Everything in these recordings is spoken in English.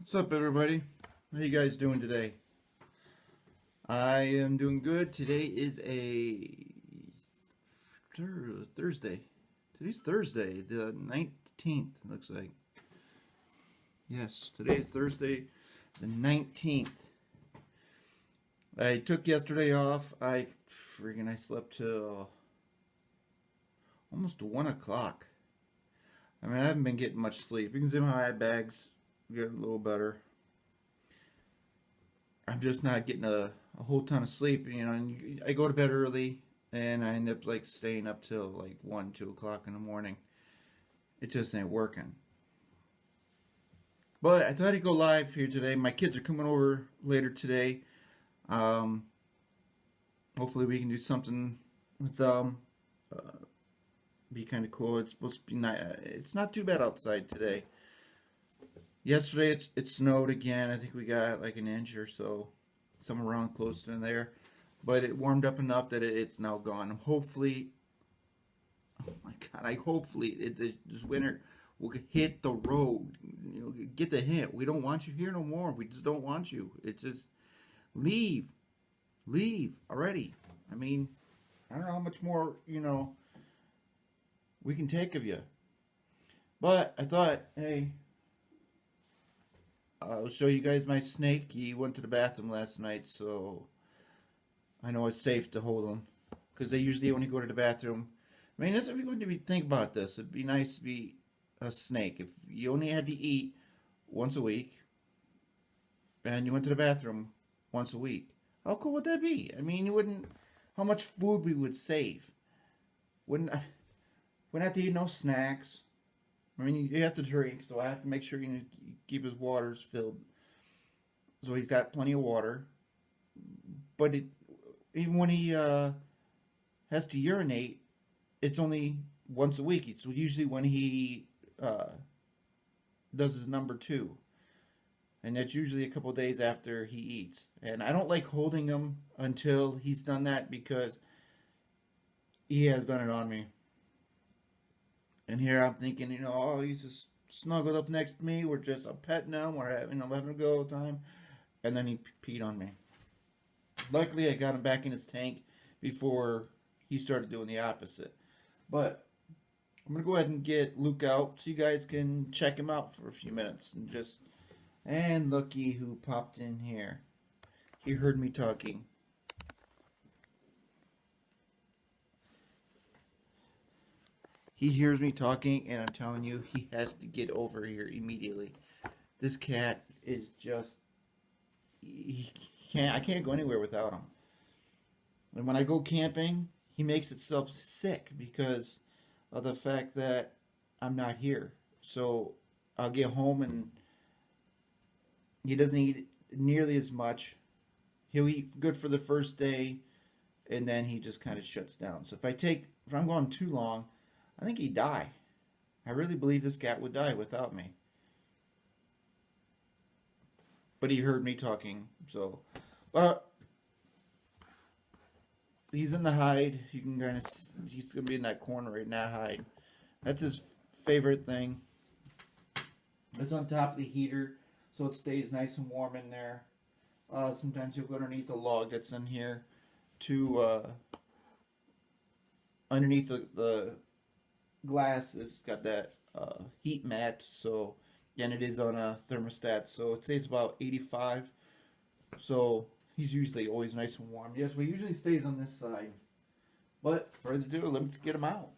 What's up, everybody? How you guys doing today? I am doing good. Today is a Thursday. Today's Thursday, the 19th, looks like. Yes, today is Thursday, the 19th. I took yesterday off. I slept till almost 1 o'clock. I mean, I haven't been getting much sleep. You can see my eye bags getting a little better. I'm just not getting a whole ton of sleep, and I go to bed early and I end up like staying up till like 1, 2 o'clock in the morning. It just ain't working. But I thought I'd go live here today. My kids are coming over later today. Um, Hopefully we can do something with them. Uh, be kind of cool. It's supposed to be nice. It's not too bad outside today. Yesterday it snowed again. I think we got like an inch or so, somewhere around close to there. But it warmed up enough that it's now gone. Hopefully, oh my God, this winter will hit the road. Get the hint. We don't want you here no more. We just don't want you. It's just leave, leave already. I mean, I don't know how much more we can take of you. But I thought, hey, I'll show you guys my snake. He went to the bathroom last night, so I know it's safe to hold him because they usually only go to the bathroom. I mean, this if you're going to think about this, it'd be nice to be a snake. If you only had to eat once a week and you went to the bathroom once a week, how cool would that be? I mean, you wouldn't. How much food we would save? Wouldn't have to eat no snacks. I mean, you have to drink, so I have to make sure you keep his waters filled, so he's got plenty of water. But even when he has to urinate, it's only once a week. It's usually when he does his number two, and that's usually a couple of days after he eats. And I don't like holding him until he's done that because he has done it on me. And here I'm thinking, oh, he's just snuggled up next to me. We're just a pet now. We're having a go time, and then he peed on me. Luckily, I got him back in his tank before he started doing the opposite. But I'm gonna go ahead and get Luke out so you guys can check him out for a few minutes and looky who popped in here. He heard me talking. He hears me talking, and I'm telling you, he has to get over here immediately. This cat is just he can't. I can't go anywhere without him. And when I go camping, he makes itself sick because of the fact that I'm not here. So I'll get home and he doesn't eat nearly as much. He'll eat good for the first day, and then he just kind of shuts down. So if I'm going too long, I think he'd die. I really believe this cat would die without me. But he heard me talking, so. But he's in the hide. You can kind of. He's gonna be in that corner right now. Hide. That's his favorite thing. It's on top of the heater, so it stays nice and warm in there. Sometimes he'll go underneath the log that's in here to underneath the glass. It's got that heat mat, so and it is on a thermostat, so it stays about 85. So he's usually always nice and warm. Yes, we usually stays on this side. But further ado, let's get him out.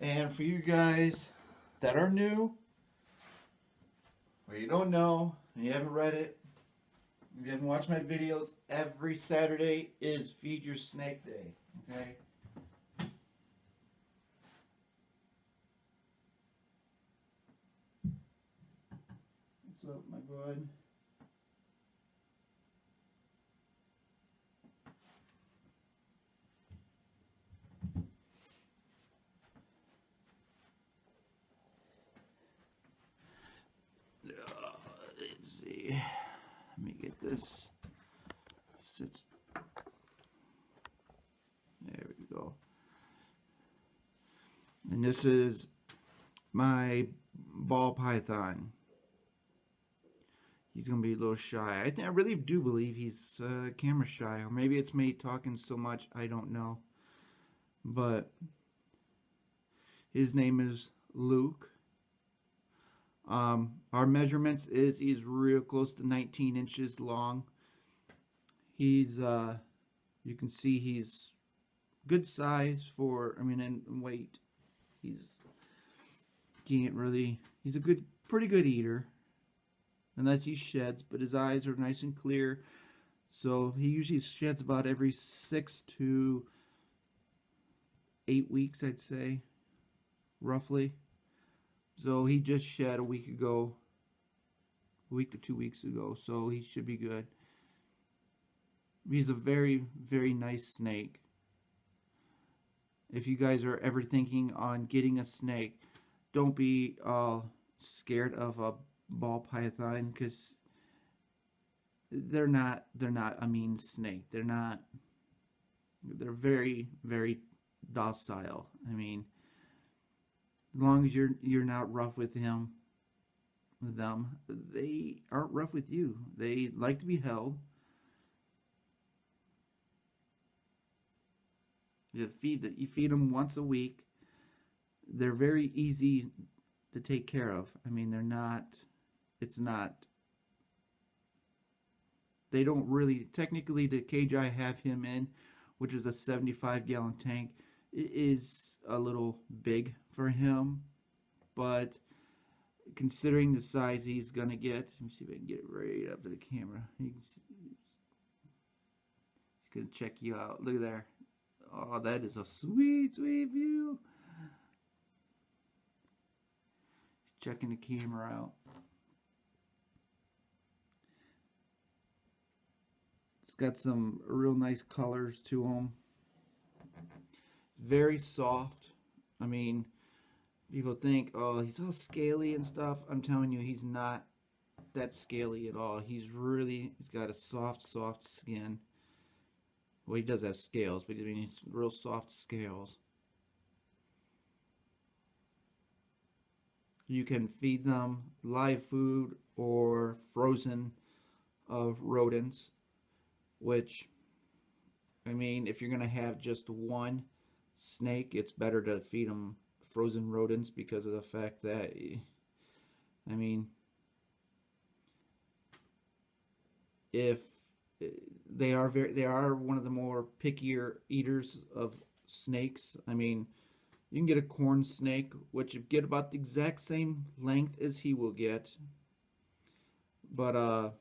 And for you guys that are new, or you don't know, and you haven't read it, if you haven't watched my videos, every Saturday is Feed Your Snake Day. Okay? What's up, my bud? Let's see. Let me get this. Sits. There we go. And this is my ball python. He's gonna be a little shy. I really do believe he's camera shy, or maybe it's me talking so much. I don't know, but his name is Luke. Our measurements is he's real close to 19 inches long. He's you can see he's good size for, I mean, in weight. He's can't really. He's a pretty good eater, unless he sheds. But his eyes are nice and clear, so he usually sheds about every 6 to 8 weeks, I'd say, roughly. So he just shed a week ago, a week to 2 weeks ago, so he should be good. He's a very, very nice snake. If you guys are ever thinking on getting a snake, don't be scared of a ball python, because they're not a mean snake. They're very, very docile. I mean, as long as you're not rough with them, they aren't rough with you. They like to be held. You feed them once a week. They're very easy to take care of. I mean, they don't really, technically, the cage I have him in, which is a 75-gallon tank, is a little big for him, but considering the size he's gonna get, let me see if I can get it right up to the camera. You can see, he's gonna check you out. Look at there. Oh, that is a sweet, sweet view. He's checking the camera out. It's got some real nice colors to him. Very soft. I mean, people think, oh, he's all scaly and stuff. I'm telling you, he's not that scaly at all. He's got a soft, soft skin. Well, he does have scales, but I mean, he's real soft scales. You can feed them live food or frozen of rodents, which, I mean, if you're going to have just one snake, it's better to feed them frozen rodents, because of the fact that, I mean, if they are one of the more pickier eaters of snakes. I mean, you can get a corn snake, which you get about the exact same length as he will get, but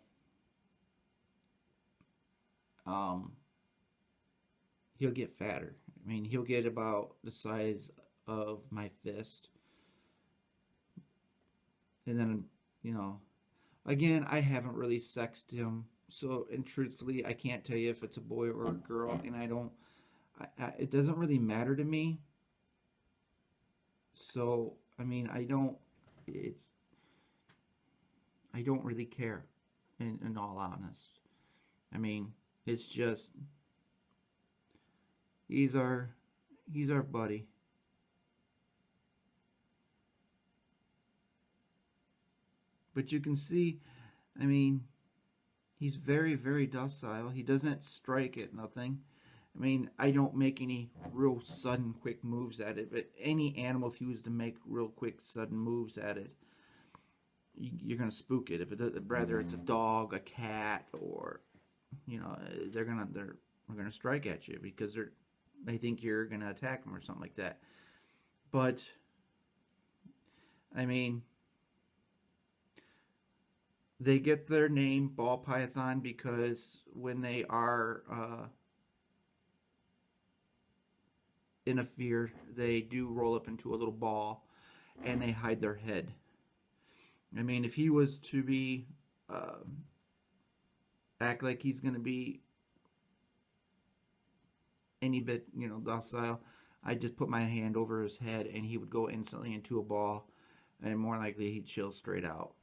he'll get fatter. I mean, he'll get about the size of my fist. And then, you know, again, I haven't really sexed him, so, and truthfully, I can't tell you if it's a boy or a girl, and it doesn't really matter to me. So, I mean, I don't really care, in all honest. I mean, it's just, he's our buddy. But you can see, I mean, he's very, very docile. He doesn't strike at nothing. I mean, I don't make any real sudden, quick moves at it, but any animal, if you was to make real quick, sudden moves at it, you're going to spook it. Whether it's a dog, a cat, or, you know, they're going to strike at you because they think you're going to attack them or something like that. But, I mean, they get their name, ball python, because when they are in a fear, they do roll up into a little ball and they hide their head. I mean, if he was to be act like he's going to be any bit, you know, docile, I'd just put my hand over his head and he would go instantly into a ball, and more likely he'd chill straight out.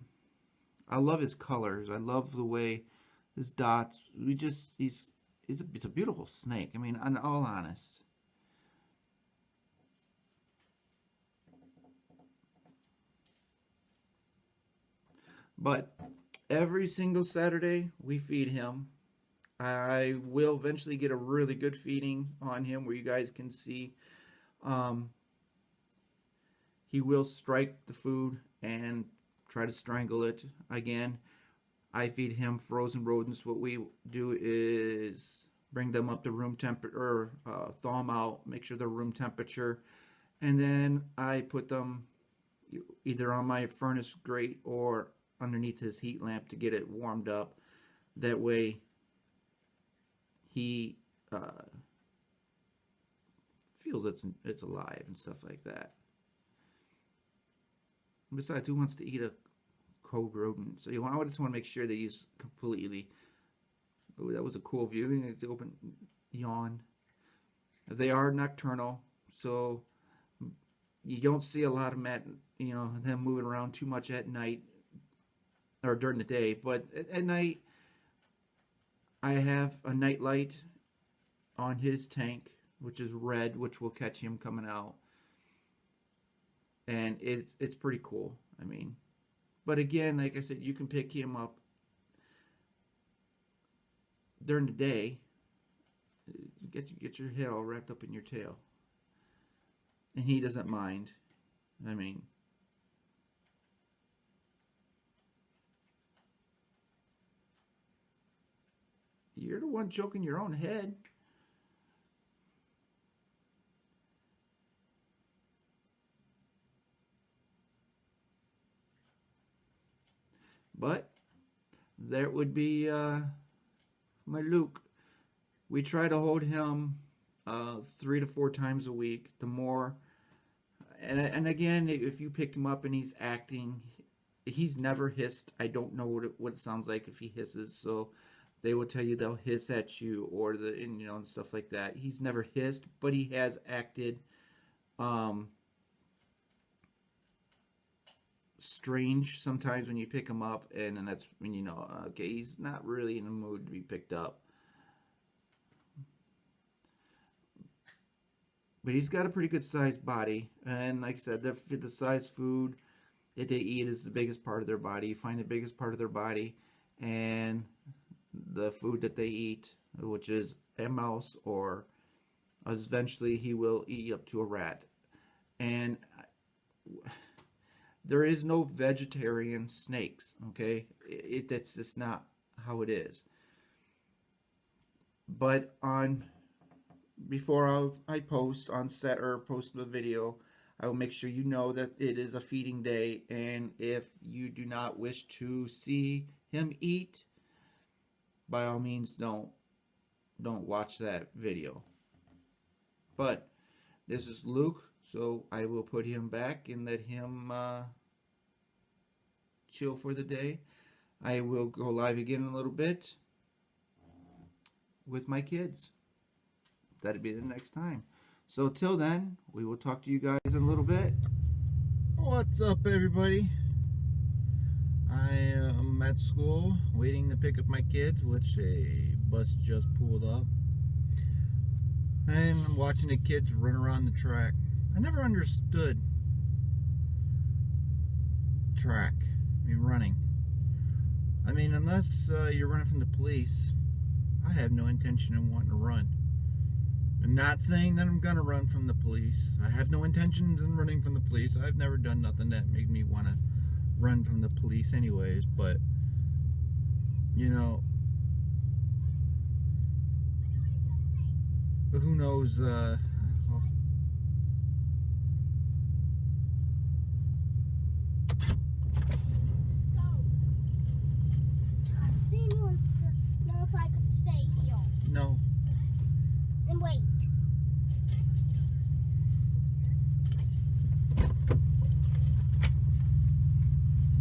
I love his colors. I love the way his dots. It's a beautiful snake. I mean, in all honest. But every single Saturday we feed him. I will eventually get a really good feeding on him where you guys can see. Um, he will strike the food and try to strangle it. Again, I feed him frozen rodents. What we do is bring them up to room temperature, or thaw them out, make sure they're room temperature, and then I put them either on my furnace grate or underneath his heat lamp to get it warmed up. That way he feels it's alive and stuff like that. Besides, who wants to eat a cold rodent? So I just want to make sure that he's completely. Oh, that was a cool view. It's open yawn. They are nocturnal, so you don't see a lot of them them moving around too much at night or during the day. But at night, I have a night light on his tank, which is red, which will catch him coming out, and it's pretty cool. I mean, but again, like I said, you can pick him up during the day. Get your head all wrapped up in your tail, and he doesn't mind. I mean, you're the one choking your own head. But there would be my Luke. We try to hold him 3 to 4 times a week. The more, and again, if you pick him up and he's acting, he's never hissed. I don't know what it sounds like if he hisses. So they will tell you they'll hiss at you or and stuff like that. He's never hissed, but he has acted strange sometimes when you pick him up, and then that's when okay, he's not really in the mood to be picked up. But he's got a pretty good sized body, and like I said, the size food that they eat is the biggest part of their body. You find the biggest part of their body and the food that they eat, which is a mouse, or eventually he will eat up to a rat. And there is no vegetarian snakes, okay? That's just not how it is. But before I post on set or post the video, I will make sure you know that it is a feeding day, and if you do not wish to see him eat, by all means don't watch that video. But this is Luke, so I will put him back and let him chill for the day. I will go live again in a little bit with my kids. That'll be the next time. So till then, we will talk to you guys in a little bit. What's up, everybody? I am at school waiting to pick up my kids, which a bus just pulled up. And I'm watching the kids run around the track. I never understood track. I mean, running. I mean, unless you're running from the police, I have no intention of wanting to run. I'm not saying that I'm going to run from the police. I have no intentions in running from the police. I've never done nothing that made me want to run from the police anyways, but, who knows, Stevie wants to know if I could stay here. No. Then wait.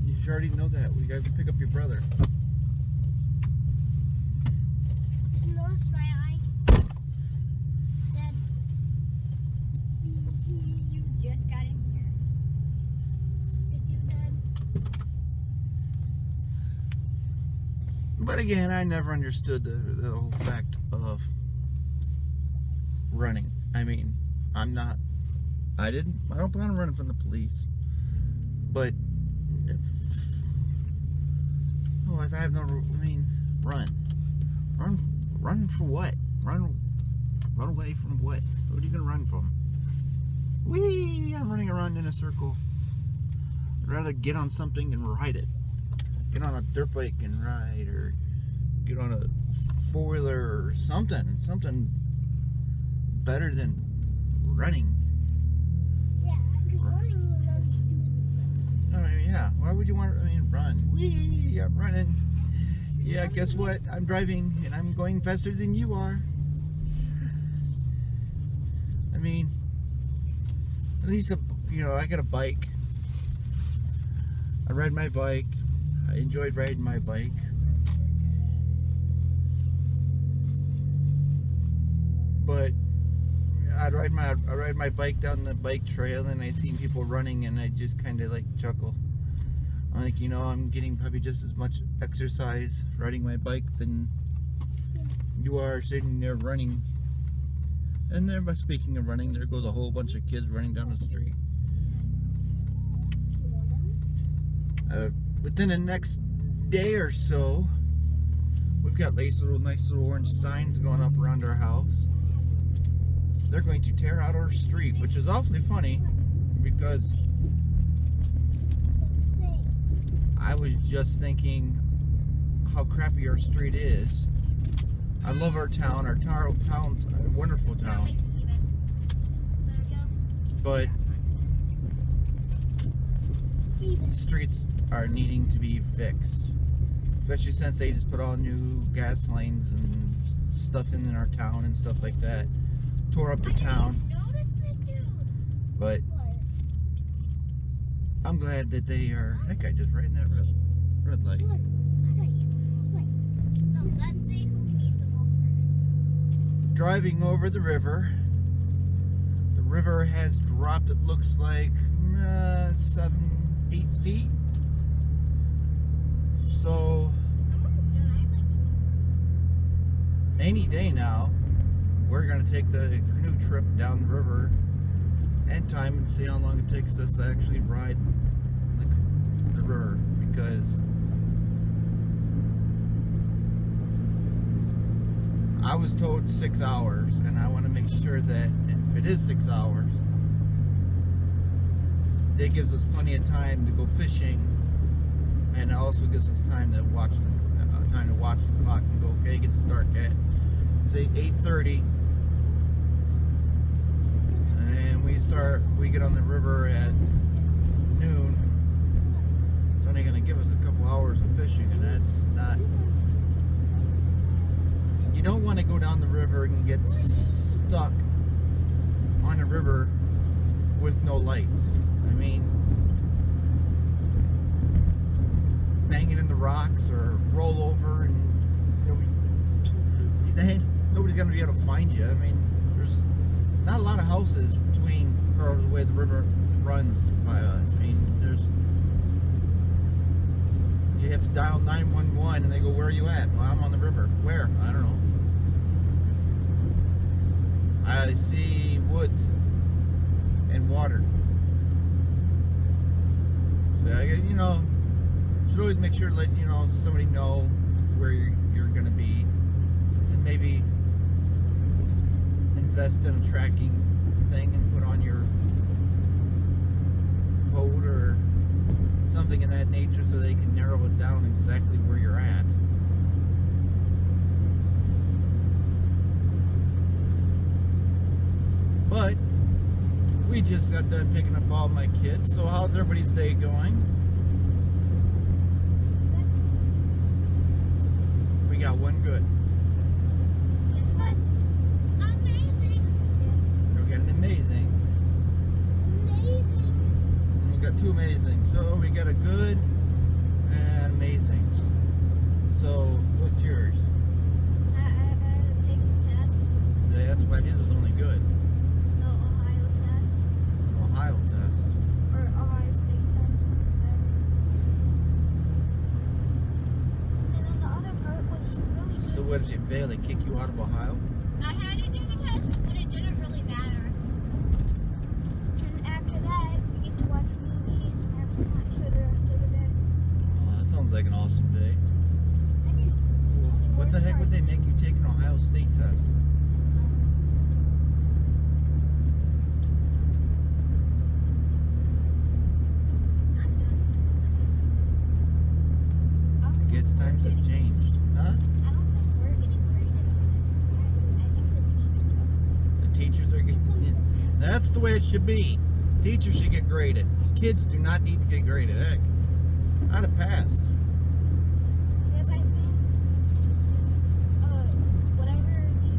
You should already know that. We got to pick up your brother. Did you notice my eye? Dad, you just got in here. Did you, Dad? But again, I never understood the whole fact of running. I mean, I don't plan on running from the police. But Otherwise, I have no. I mean, run. Run for what? Run away from what? What are you gonna run from? Whee! I'm running around in a circle. I'd rather get on something and ride it. Get on a dirt bike and ride, or get on a four-wheeler or something. Something better than running. Yeah, because running would always do it. I mean, yeah. Why would you want to? I mean, run. Whee! I'm running. Yeah, guess what? I'm driving and I'm going faster than you are. I mean, at least I got a bike. I ride my bike. I enjoyed riding my bike. But I ride my bike down the bike trail, and I seen people running, and I just kind of like chuckle. I'm like, I'm getting probably just as much exercise riding my bike than you are sitting there running. And there, by speaking of running, there goes a whole bunch of kids running down the street. Within the next day or so, we've got nice little orange signs going up around our house. They're going to tear out our street, which is awfully funny because I was just thinking how crappy our street is. I love our town. Our town's a wonderful town. But streets are needing to be fixed. Especially since they just put all new gas lines and stuff in our town and stuff like that. Tore up the town. But I'm glad that they are. That guy just ran that red light. Driving over the river. The river has dropped, it looks like 7-8 feet. So any day now, we're gonna take the canoe trip down the river and time and see how long it takes us to actually ride the river, because I was told 6 hours, and I want to make sure that if it is 6 hours, that gives us plenty of time to go fishing, and it also gives us time to watch the clock and go, okay, it gets dark at say 8:30, and we get on the river at noon. It's only going to give us a couple hours of fishing, and that's not. You don't want to go down the river and get stuck on a river with no lights. I mean, banging in the rocks or roll over, and nobody's going to be able to find you. I mean, there's not a lot of houses between or the way the river runs by us. I mean, you have to dial 911 and they go, where are you at? Well, I'm on the river. Where? I don't know. I see woods and water. So should always make sure to let somebody know where you're going to be, and maybe invest in a tracking thing and put on your boat or something in that nature so they can narrow it down exactly where you're at. But we just got done picking up all my kids, so how's everybody's day going? We got one good. Guess what? Amazing. We got an amazing. Amazing. And we got two amazing. So we got a good and amazing. So what's yours? I'm taking tests. That's why his was only good. No, Ohio test. Ohio test. Or Ohio State test. And then the other part was really good. So what if you fail? They kick you out of Ohio? I had to do a test, but it didn't really matter. And after that, we get to watch movies and have snacks for the rest of the day. Oh, that sounds like an awesome day. the heck would they make you take an Ohio State test? I guess times have changed. Huh? I don't think we're getting graded on it. I think the teachers are. The teachers are getting... That's the way it should be. Teachers should get graded. Kids do not need to get graded. Heck, I'd have passed. Because I think, whatever you,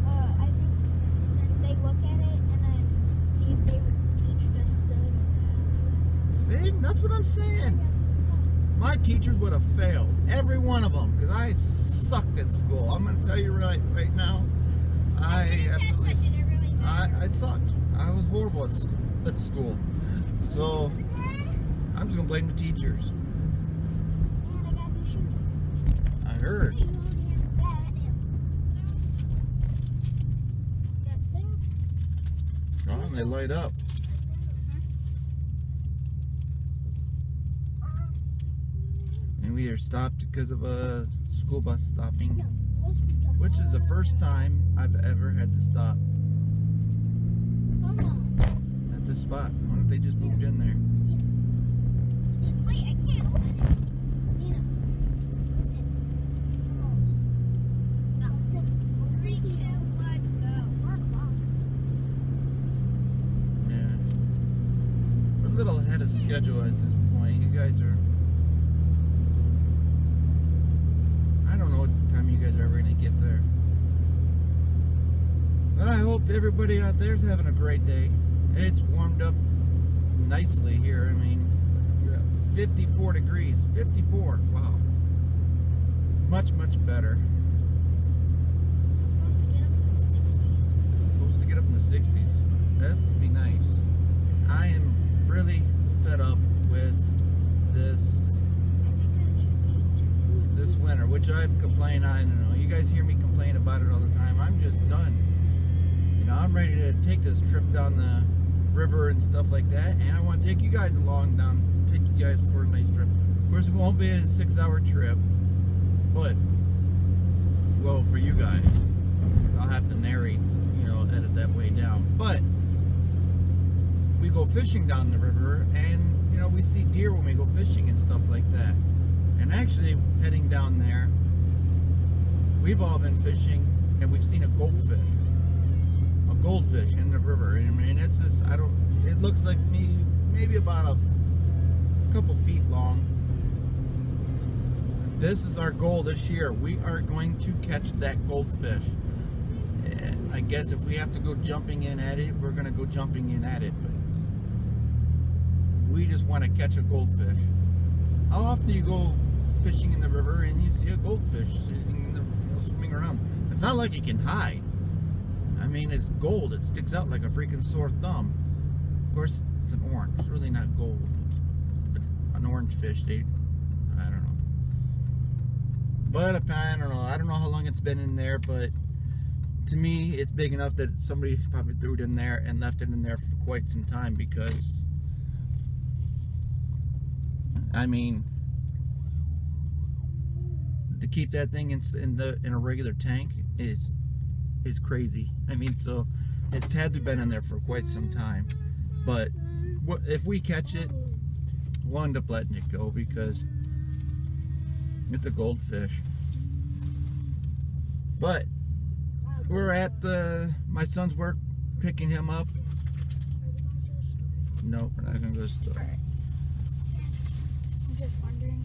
I think then they look at it and then see if they teach us good. See? That's what I'm saying. My teachers would have failed. Every one of them. Because I sucked at school. I'm going to tell you right now. I absolutely... I sucked. I was horrible at school. So, I'm just going to blame the teachers. And I got new shoes. I heard. Oh, and they light up. And we are stopped because of a school bus stopping, which is the first time I've ever had to stop at this spot. I wonder if they just moved in there. Wait, I can't open it. Listen. No. 3, 2, 1, go. 4 o'clock. Yeah. We're a little ahead of schedule at this point. You guys are... I don't know what time you guys are ever going to get there. But I hope everybody out there is having a great day. It's warmed up nicely here. I mean, 54 degrees. 54. Wow. Much, much better. Supposed to get up in the 60s. Supposed to get up in the 60s. That'd be nice. I am really fed up with this this winter, which I've complained. I don't know. You guys hear me complain about it all the time. I'm just done. You know, I'm ready to take this trip down the river and stuff like that, and I want to take you guys along down, take you guys for a nice trip. Of course, it won't be a 6-hour trip, but, well, for you guys, I'll have to narrate, you know, edit that way down. But we go fishing down the river, and, you know, we see deer when we go fishing and stuff like that. And actually, heading down there, we've all been fishing, and we've seen a goldfish. A goldfish in the river. I mean, it's this, it looks like maybe about a couple feet long. This is our goal this year. We are going to catch that goldfish. And I guess if we have to go jumping in at it, we're going to go jumping in at it. But we just want to catch a goldfish. How often do you go fishing in the river and you see a goldfish sitting in the, you know, swimming around? It's not like it can hide. I mean, it's gold. It sticks out like a freaking sore thumb. Of course, it's an orange. It's really not gold. But an orange fish, dude. I don't know. But I don't know. I don't know how long it's been in there, but to me, it's big enough that somebody probably threw it in there and left it in there for quite some time because, I mean, to keep that thing in a regular tank is crazy. I mean, so it's had to have been in there for quite some time. But if we catch it, we'll end up letting it go because it's a goldfish. But we're at my son's work, picking him up. Nope, we're not gonna go to the store. I'm just wondering.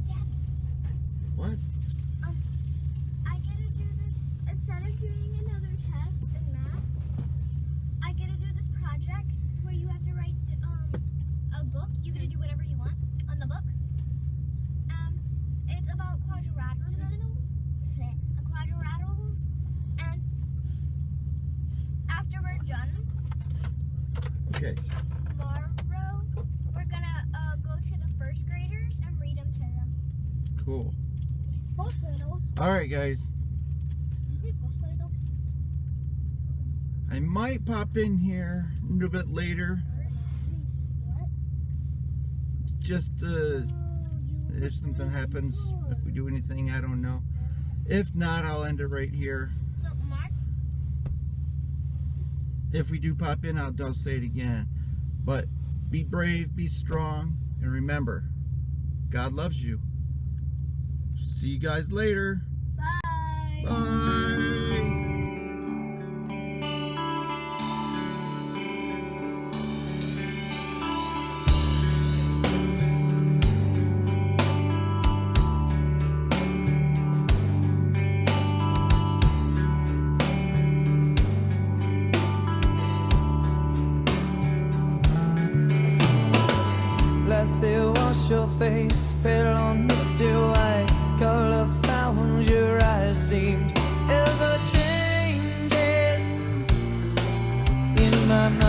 Dad. What? I get to do this instead of doing another test in math. I get to do this project where you have to write a book. You get to do whatever you want on the book. It's about quadrilaterals. And after we're done, Okay. tomorrow we're gonna go to the first graders and read them to them. Cool. First graders. All right, guys. Did you say first graders? I might pop in here a little bit later, What? just if something happens, if we do anything, I don't know. If not, I'll end it right here. No, Mark. If we do pop in, I'll say it again. But be brave, be strong, and remember, God loves you. See you guys later. Bye. Bye. Let's still wash your face, pale on misty white. Color found your eyes seemed ever changing in my mind.